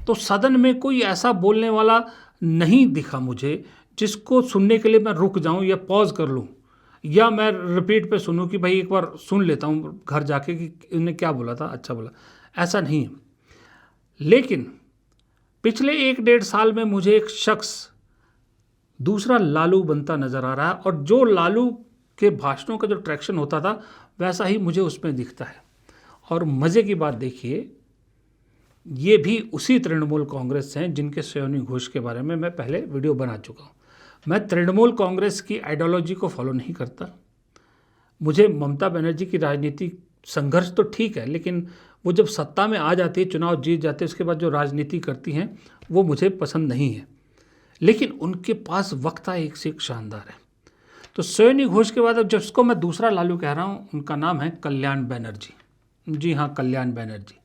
तो सदन में कोई ऐसा बोलने वाला नहीं दिखा मुझे जिसको सुनने के लिए मैं रुक जाऊं या पॉज कर लूं या मैं रिपीट पे सुनूं कि भाई एक बार सुन लेता हूं घर जाके कि इन्होंने क्या बोला था, अच्छा बोला। ऐसा नहीं है। लेकिन पिछले 1-1.5 साल में मुझे एक शख्स दूसरा लालू बनता नजर आ रहा है, और जो लालू के भाषणों का जो ट्रैक्शन होता था वैसा ही मुझे उसमें दिखता है। और मज़े की बात देखिए, ये भी उसी तृणमूल कांग्रेस से हैं जिनके श्रेयोनी घोष के बारे में मैं पहले वीडियो बना चुका हूँ। मैं तृणमूल कांग्रेस की आइडियोलॉजी को फॉलो नहीं करता। मुझे ममता बनर्जी की राजनीतिक संघर्ष तो ठीक है, लेकिन वो जब सत्ता में आ जाती है, चुनाव जीत जाते हैं, उसके बाद जो राजनीति करती हैं वो मुझे पसंद नहीं है। लेकिन उनके पास वक्ता एक से एक शानदार है। तो श्रेयोनी घोष के बाद अब जिसको मैं दूसरा लालू कह रहा हूँ, उनका नाम है कल्याण बनर्जी। जी हाँ, कल्याण बनर्जी।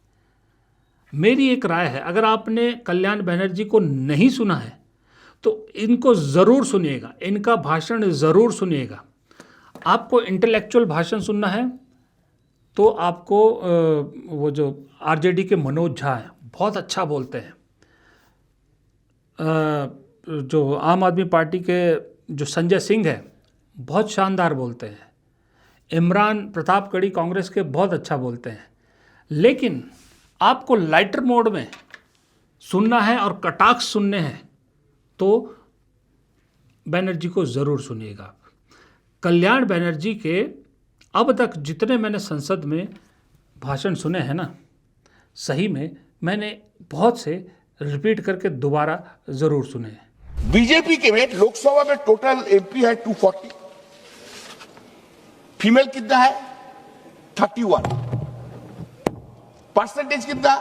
मेरी एक राय है, अगर आपने कल्याण बनर्जी को नहीं सुना है तो इनको ज़रूर सुनिएगा, इनका भाषण ज़रूर सुनिएगा। आपको इंटेलेक्चुअल भाषण सुनना है तो आपको वो जो आरजेडी के मनोज झा हैं, बहुत अच्छा बोलते हैं। जो आम आदमी पार्टी के जो संजय सिंह है, बहुत शानदार बोलते हैं। इमरान प्रतापगढ़ी कांग्रेस के बहुत अच्छा बोलते हैं। लेकिन आपको लाइटर मोड में सुनना है और कटाक्ष सुनने हैं तो बनर्जी को ज़रूर सुनिएगा। कल्याण बनर्जी के अब तक जितने मैंने संसद में भाषण सुने हैं ना, सही में मैंने बहुत से रिपीट करके दोबारा ज़रूर सुने हैं। बीजेपी के में लोकसभा में टोटल एमपी है 240, फीमेल कितना है 31, परसेंटेज कितना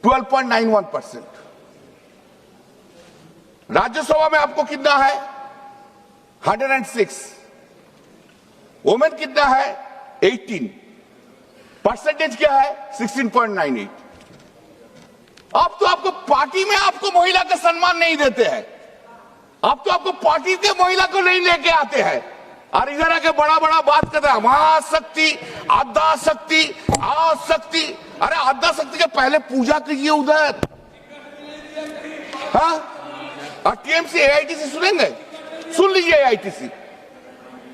12.91%। राज्यसभा में आपको कितना है 106, वोमेन कितना है 18, परसेंटेज क्या है 16.98। अब तो आपको पार्टी में आपको महिला का सम्मान नहीं देते हैं, अब तो आपको पार्टी के महिला को नहीं लेके आते हैं, और इधर आके बड़ा बड़ा बात करते हैं महाशक्ति, आद्या शक्ति, आशक्ति। अरे आद्या शक्ति के पहले पूजा कीजिए उधर। हाँ, और टीएमसी एआईटीसी सुनेंगे, सुन लीजिए एआईटीसी।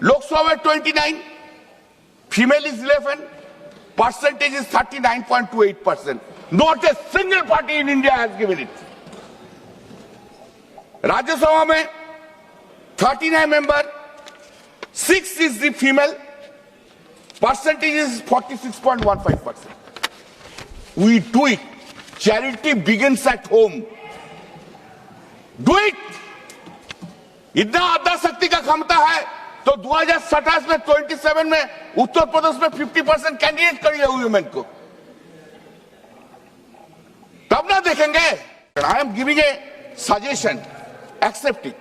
लोकसभा में 29, female is 11, percentage is 39.28%। Not a single party in India has given it. Rajya Sabha में 39 member, 6 is the female, percentage is 46.15%. We do it. Charity begins at home. Do it. इतना आद्या शक्ति का क्षमता है तो 2027 में 27 में उत्तर प्रदेश में 50% कैंडिडेट करिए वुमेन को, तब ना देखेंगे। I am giving a suggestion, accept it.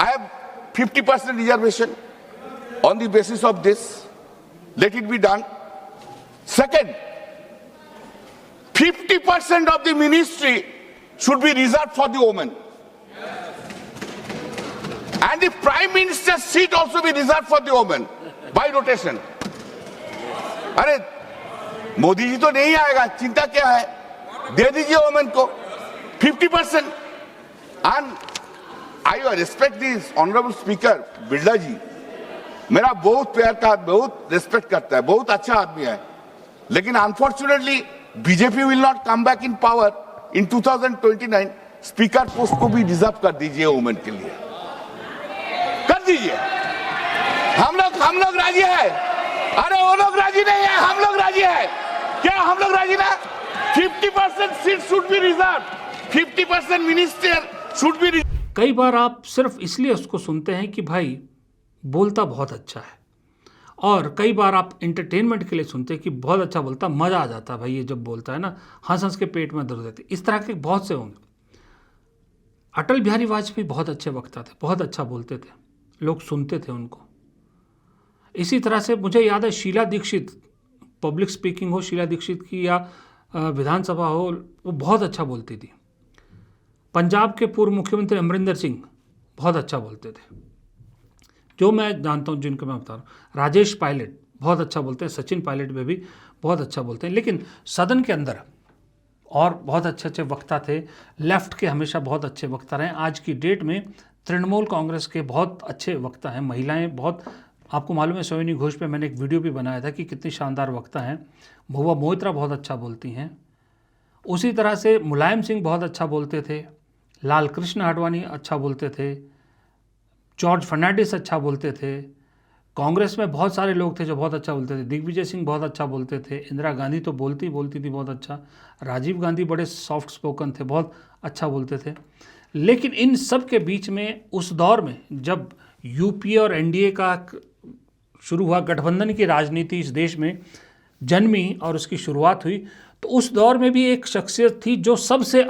I have 50% reservation on the basis of this, let it be done. Second, 50% of the ministry should be reserve for the women, and the prime minister's seat also be reserved for the women by rotation. अरे मोदी जी तो नहीं आएगा, चिंता क्या है, दे दीजिए women को 50%। And I respect this honourable speaker Birla ji, मेरा बहुत प्यार का, बहुत रिस्पेक्ट करता है, बहुत अच्छा आदमी है, लेकिन unfortunately BJP will not come back in power in 2029। Speaker post को भी रिजर्व कर दीजिए वुमेन के लिए, कर दीजिए। हम लोग राजी है। अरे वो लोग राजी नहीं है, हम लोग राजी है। क्या हम लोग राजी ना? 50% seat should be reserve, 50% minister should be. कई बार आप सिर्फ इसलिए उसको सुनते हैं कि भाई बोलता बहुत अच्छा है, और कई बार आप एंटरटेनमेंट के लिए सुनते हैं कि बहुत अच्छा बोलता, मज़ा आ जाता है भाई ये जब बोलता है ना, हंस हंस के पेट में दर्द रहती। इस तरह के बहुत से होंगे। अटल बिहारी वाजपेयी बहुत अच्छे वक्ता थे, बहुत अच्छा बोलते थे, लोग सुनते थे उनको। इसी तरह से मुझे याद है शीला दीक्षित, पब्लिक स्पीकिंग हो शीला दीक्षित की या विधानसभा हो, वो बहुत अच्छा बोलती थी। पंजाब के पूर्व मुख्यमंत्री अमरिंदर सिंह बहुत अच्छा बोलते थे, जो मैं जानता हूँ, जिनको मैं बता रहा हूँ। राजेश पायलट बहुत अच्छा बोलते हैं, सचिन पायलट में भी बहुत अच्छा बोलते हैं। लेकिन सदन के अंदर और बहुत अच्छे अच्छे वक्ता थे, लेफ्ट के हमेशा बहुत अच्छे वक्ता रहे। आज की डेट में तृणमूल कांग्रेस के बहुत अच्छे वक्ता हैं, महिलाएं बहुत, आपको मालूम है सोहिनी घोष पे मैंने एक वीडियो भी बनाया था कि कितनी शानदार वक्ता हैं। महुआ मोइत्रा बहुत अच्छा बोलती हैं। उसी तरह से मुलायम सिंह बहुत अच्छा बोलते थे, लाल कृष्ण आडवाणी अच्छा बोलते थे, जॉर्ज फर्नांडिस अच्छा बोलते थे। कांग्रेस में बहुत सारे लोग थे जो बहुत अच्छा बोलते थे। दिग्विजय सिंह बहुत अच्छा बोलते थे। इंदिरा गांधी तो बोलती थी बहुत अच्छा। राजीव गांधी बड़े सॉफ्ट स्पोकन थे, बहुत अच्छा बोलते थे। लेकिन इन सब के बीच में उस दौर में जब यूपीए और एनडीए का शुरू हुआ, गठबंधन की राजनीति इस देश में जन्मी और उसकी शुरुआत हुई, तो उस दौर में भी एक शख्सियत थी जो सबसे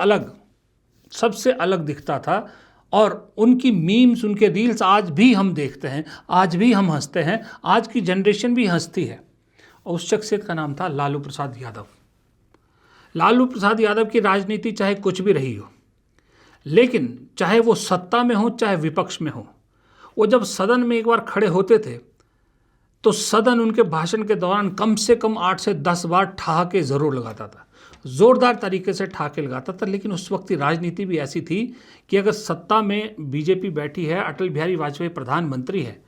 अलग दिखता था। और उनकी मीम्स, उनके रील्स आज भी हम देखते हैं, आज भी हम हंसते हैं, आज की जनरेशन भी हंसती है। और उस शख्सियत का नाम था लालू प्रसाद यादव। लालू प्रसाद यादव की राजनीति चाहे कुछ भी रही हो, लेकिन चाहे वो सत्ता में हो चाहे विपक्ष में हो, वो जब सदन में एक बार खड़े होते थे तो सदन उनके भाषण के दौरान कम से कम 8 से 10 बार ठहाके ज़रूर लगाता था, ज़ोरदार तरीके से ठहाके लगाता था। लेकिन उस वक्त की राजनीति भी ऐसी थी कि अगर सत्ता में बीजेपी बैठी है, अटल बिहारी वाजपेयी प्रधानमंत्री है,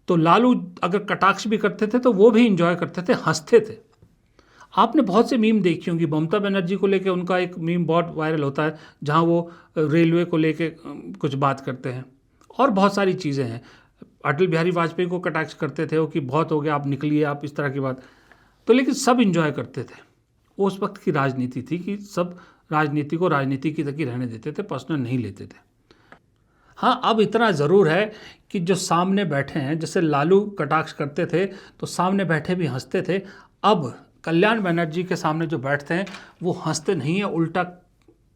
तो लालू अगर कटाक्ष भी करते थे तो वो भी इंजॉय करते थे, हंसते थे। आपने बहुत से मीम देखी होंगी। ममता बनर्जी को लेकर उनका एक मीम बहुत वायरल होता है जहां वो रेलवे को लेकर कुछ बात करते हैं, और बहुत सारी चीज़ें हैं। अटल बिहारी वाजपेयी को कटाक्ष करते थे वो कि बहुत हो गया, आप निकलिए, आप इस तरह की बात। तो लेकिन सब इंजॉय करते थे। उस वक्त की राजनीति थी कि सब राजनीति को राजनीति की तक ही रहने देते थे, पर्सनल नहीं लेते थे। हाँ, अब इतना ज़रूर है कि जो सामने बैठे हैं, जैसे लालू कटाक्ष करते थे तो सामने बैठे भी हंसते थे, अब कल्याण बनर्जी के सामने जो बैठते हैं वो हंसते नहीं है, उल्टा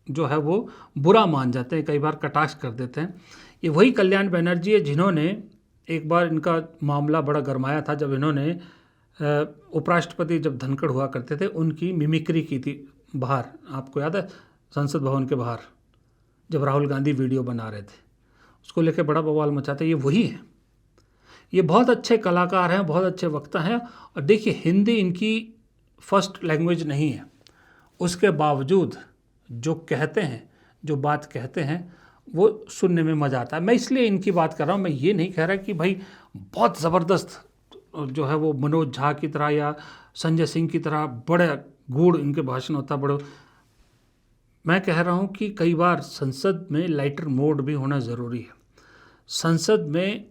जो है वो बुरा मान जाते हैं, कई बार कटाक्ष कर देते हैं। ये वही कल्याण बनर्जी है जिन्होंने एक बार, इनका मामला बड़ा गरमाया था जब इन्होंने उपराष्ट्रपति जब धनखड़ हुआ करते थे उनकी मिमिक्री की थी बाहर, आपको याद है, संसद भवन के बाहर जब राहुल गांधी वीडियो बना रहे थे, उसको लेकर बड़ा बवाल मचाते। ये वही है, ये बहुत अच्छे कलाकार हैं, बहुत अच्छे वक्ता हैं। और देखिए, हिंदी इनकी फर्स्ट लैंग्वेज नहीं है, उसके बावजूद जो कहते हैं, जो बात कहते हैं, वो सुनने में मज़ा आता है। मैं इसलिए इनकी बात कर रहा हूँ, मैं ये नहीं कह रहा कि भाई बहुत ज़बरदस्त जो है वो मनोज झा की तरह या संजय सिंह की तरह बड़े गूढ़ इनके भाषण होता बड़े। मैं कह रहा हूँ कि कई बार संसद में लाइटर मोड भी होना ज़रूरी है, संसद में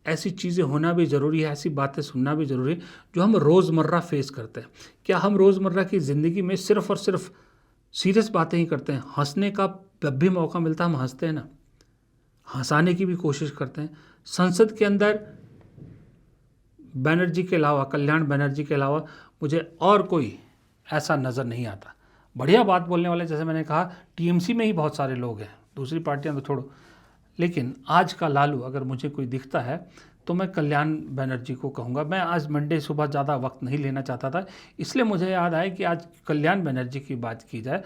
ऐसी चीज़ें होना भी ज़रूरी है, ऐसी बातें सुनना भी ज़रूरी है जो हम रोज़मर्रा फेस करते हैं। क्या हम रोज़मर्रा की ज़िंदगी में सिर्फ़ और सिर्फ सीरियस बातें ही करते हैं? हंसने का जब भी मौका मिलता है हम हंसते हैं ना, हंसाने की भी कोशिश करते हैं। संसद के अंदर बनर्जी के अलावा, कल्याण बनर्जी के अलावा मुझे और कोई ऐसा नज़र नहीं आता। बढ़िया बात बोलने वाले, जैसे मैंने कहा, टीएमसी में ही बहुत सारे लोग हैं, दूसरी पार्टियां तो छोड़ो। लेकिन आज का लालू अगर मुझे कोई दिखता है तो मैं कल्याण बनर्जी को कहूँगा। मैं आज मंडे सुबह ज़्यादा वक्त नहीं लेना चाहता था, इसलिए मुझे याद आया कि आज कल्याण बनर्जी की बात की जाए।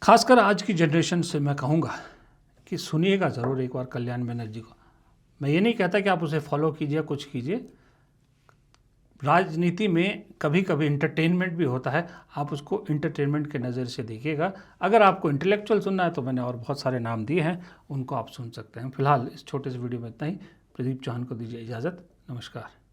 खासकर आज की जनरेशन से मैं कहूँगा कि सुनिएगा ज़रूर एक बार कल्याण बनर्जी को। मैं ये नहीं कहता कि आप उसे फॉलो कीजिए, कुछ कीजिए। राजनीति में कभी कभी इंटरटेनमेंट भी होता है, आप उसको इंटरटेनमेंट के नज़र से देखिएगा। अगर आपको इंटेलेक्चुअल सुनना है तो मैंने और बहुत सारे नाम दिए हैं, उनको आप सुन सकते हैं। फिलहाल इस छोटे से वीडियो में इतना ही। प्रदीप चौहान को दीजिए इजाज़त। नमस्कार।